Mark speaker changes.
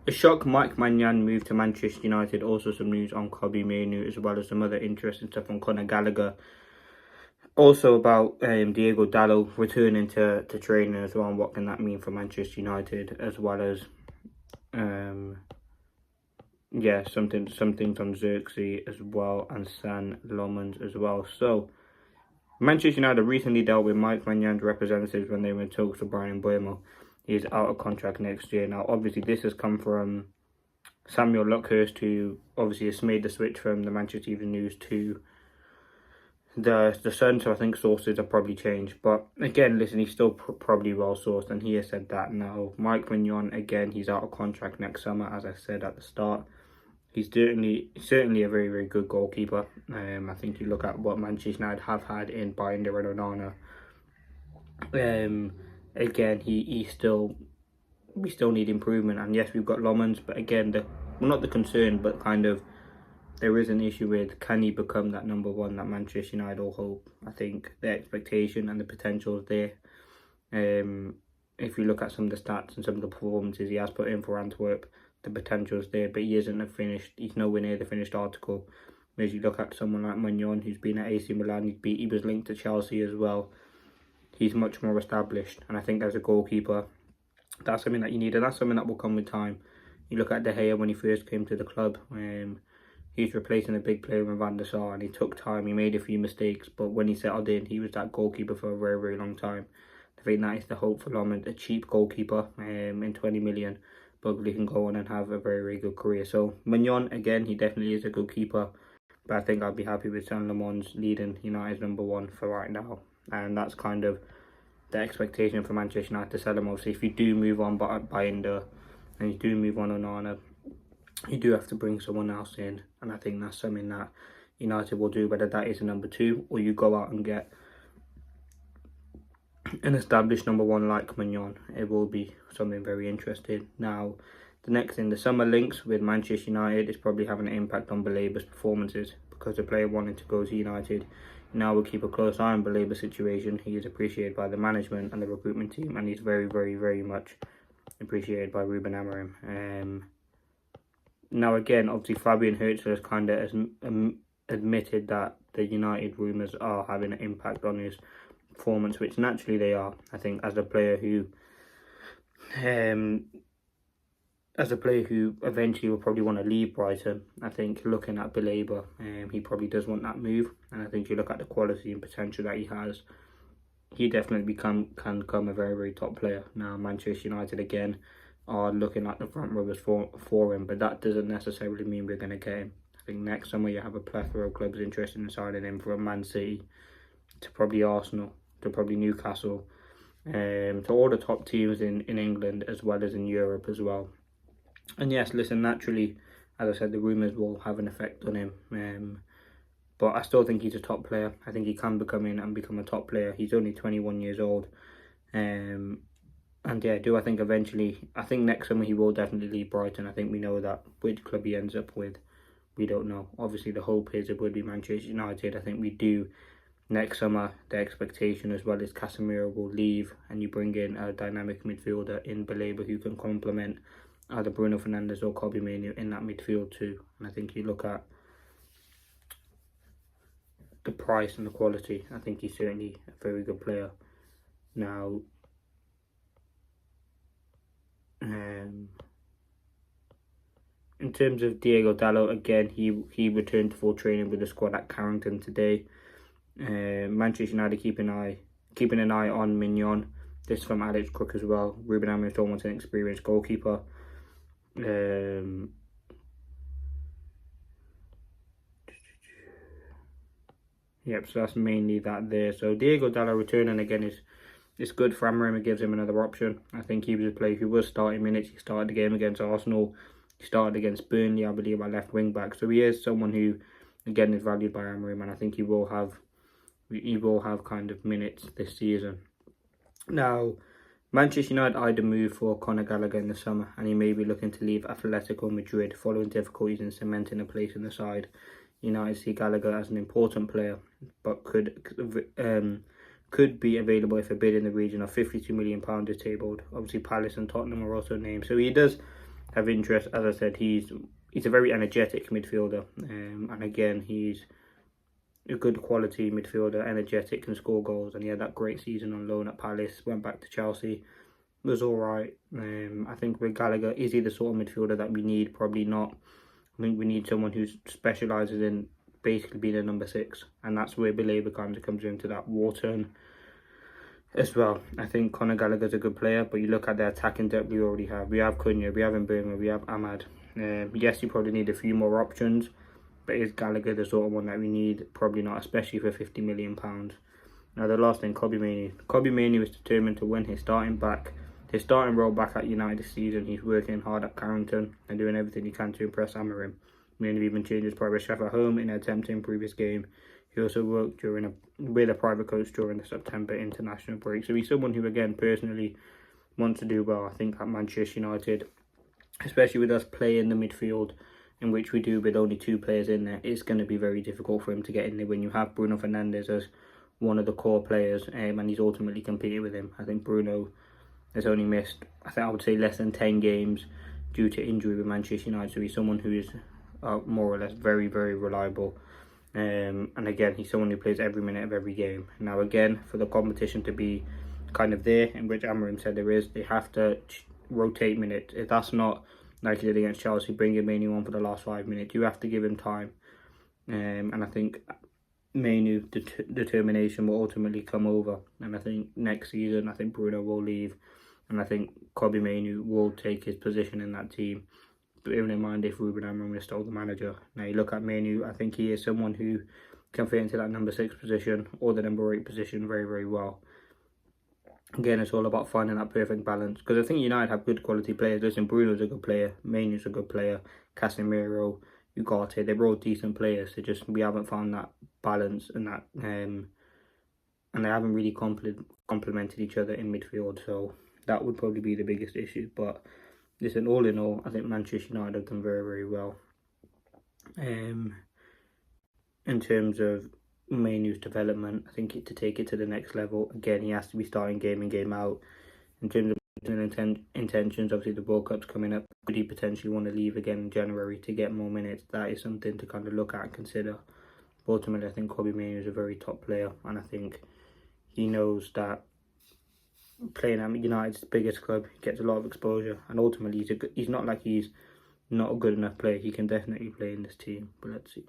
Speaker 1: A shock Mainoo moved to Manchester United. Also some news on Mainoo, as well as some other interesting stuff on Gallagher. Also about Diego Dallo returning to training as well, and what can that mean for Manchester United, as well as yeah, something on Xerxes as well, and San Lomans as well. So Manchester United recently dealt with Mainoo's representatives when they were in talks with Brian Mbeumo. He's out of contract next year. Now, obviously, this has come from Samuel Luckhurst, who obviously has made the switch from the Manchester Evening News to the Sun, so I think sources have probably changed. But again, listen, he's still probably well sourced, and he has said that now. Mainoo, again, he's out of contract next summer, as I said at the start. He's certainly a very, very good goalkeeper. I think you look at what Manchester United have had in Binder and Onana. Again, we still need improvement. And yes, we've got Lomans, but again, not the concern, but kind of there is an issue with, can he become that number one that Manchester United all hope? I think the expectation and the potential is there. If you look at some of the stats and some of the performances he has put in for Antwerp, the potential is there, but he isn't finished. He's nowhere near the finished article. Whereas you look at someone like Mainoo, who's been at AC Milan, he was linked to Chelsea as well. He's much more established, and I think as a goalkeeper, that's something that you need, and that's something that will come with time. You look at De Gea when he first came to the club. He's replacing a big player in Van der Sar, and he took time. He made a few mistakes, but when he settled in, he was that goalkeeper for a very, very long time. I think that is the hope for Lomond, a cheap goalkeeper in 20 million, but he can go on and have a very, very good career. So Mainoo, again, he definitely is a good keeper, but I think I'd be happy with San Lamons leading United's number one for right now, and that's kind of the expectation for Manchester United to sell him. Obviously, if you do move on Binder and you do move on Onana, you do have to bring someone else in, and I think that's something that United will do, whether that is a number two or you go out and get an established number one like Mainoo. It will be something very interesting. Now, the next thing, the summer links with Manchester United is probably having an impact on Balaba's performances, because the player wanted to go to United. Now we'll keep a close eye on Balaba's situation. He is appreciated by the management and the recruitment team, and he's very, very, very much appreciated by Ruben Amorim. Now again, obviously Fabian Herzl has kind of admitted that the United rumours are having an impact on his performance, which naturally they are. I think as a player who eventually will probably want to leave Brighton, I think looking at Baleba, he probably does want that move, and I think you look at the quality and potential that he has, he definitely can become a very, very top player. Now Manchester United again are looking at the front runners for him, but that doesn't necessarily mean we're going to get him. I think next summer you have a plethora of clubs interested in signing him, from Man City to probably Arsenal to probably Newcastle, to all the top teams in England as well as in Europe as well. And yes, listen, naturally, as I said, the rumours will have an effect on him, but I still think he's a top player. I think he can become a top player. He's only 21 years old, and yeah, I think eventually, I think next summer he will definitely leave Brighton. I think we know that. Which club he ends up with, we don't know. Obviously, the hope is it would be Manchester United. I think we do next summer. The expectation as well is Casemiro will leave, and you bring in a dynamic midfielder in Baleba who can complement either Bruno Fernandes or Mainoo in that midfield too. And I think you look at the price and the quality, I think he's certainly a very good player. Now, in terms of Diego Dallo, again, he returned to full training with the squad at Carrington today. Manchester United keeping an eye on Mainoo. This is from Alex Crook as well. Ruben Amorim still wants an experienced goalkeeper. Yep, so that's mainly that there. So Diego Dallo returning again is good for Amorim. It gives him another option. I think he was a player who was starting minutes. He started the game against Arsenal. He started against Burnley, I believe, at left wing back. So he is someone who, again, is valued by Amorim, and I think he will have kind of minutes this season. Now, Manchester United eyed a move for Gallagher in the summer, and he may be looking to leave Atletico Madrid following difficulties in cementing a place in the side. United see Gallagher as an important player, but could be available if a bid in the region of £52 million is tabled. Obviously, Palace and Tottenham are also named. So he does have interest. As I said, he's a very energetic midfielder, and again, he's a good quality midfielder, energetic, can score goals, and he had that great season on loan at Palace, went back to Chelsea, was alright. I think with Gallagher, is he the sort of midfielder that we need? Probably not. I think we need someone who specialises in basically being a number 6, and that's where Belabor kind of comes into that war turn as well. I think Conor Gallagher's a good player, but you look at the attacking depth we already have. We have Cunha, we have Mbeumo, we have Ahmad. Yes, you probably need a few more options, but is Gallagher the sort of one that we need? Probably not, especially for £50 million. Now, the last thing, Mainoo is determined to win his starting role back at United this season. He's working hard at Carrington and doing everything he can to impress Amorim. Mainoo even changed his private chef at home in an attempt to improve his game. He also worked with a private coach during the September international break. So he's someone who, again, personally wants to do well. I think at Manchester United, especially with us playing the midfield, in which we do with only 2 players in there, it's going to be very difficult for him to get in there when you have Bruno Fernandes as one of the core players, and he's ultimately competing with him. I think Bruno has only missed, I would say, less than 10 games due to injury with Manchester United, so he's someone who is more or less very, very reliable. And again, he's someone who plays every minute of every game. Now, again, for the competition to be kind of there, in which Amorim said there is, they have to rotate minutes. If that's not like he did against Chelsea, bringing Mainoo on for the last 5 minutes, you have to give him time. And I think Mainoo determination will ultimately come over. And I think next season, I think Bruno will leave. And I think Mainoo will take his position in that team. Bearing in mind if Ruben Amorim is still the manager. Now, you look at Mainoo, I think he is someone who can fit into that number 6 position or the number 8 position very, very well. Again, it's all about finding that perfect balance, because I think United have good quality players. Listen, Bruno's a good player, Mainoo's a good player, Casemiro, Ugarte, they're all decent players. They just, we haven't found that balance and that, and they haven't really complemented each other in midfield. So that would probably be the biggest issue. But listen, all in all, I think Manchester United have done very, very well. In terms of Mainoo's development, I think to take it to the next level, again, he has to be starting game in, game out. In terms of intentions, obviously the World Cup's coming up. Could he potentially want to leave again in January to get more minutes? That is something to kind of look at and consider. But ultimately, I think Mainoo is a very top player, and I think he knows that playing at United's biggest club, he gets a lot of exposure, and ultimately he's not like he's not a good enough player. He can definitely play in this team, but let's see.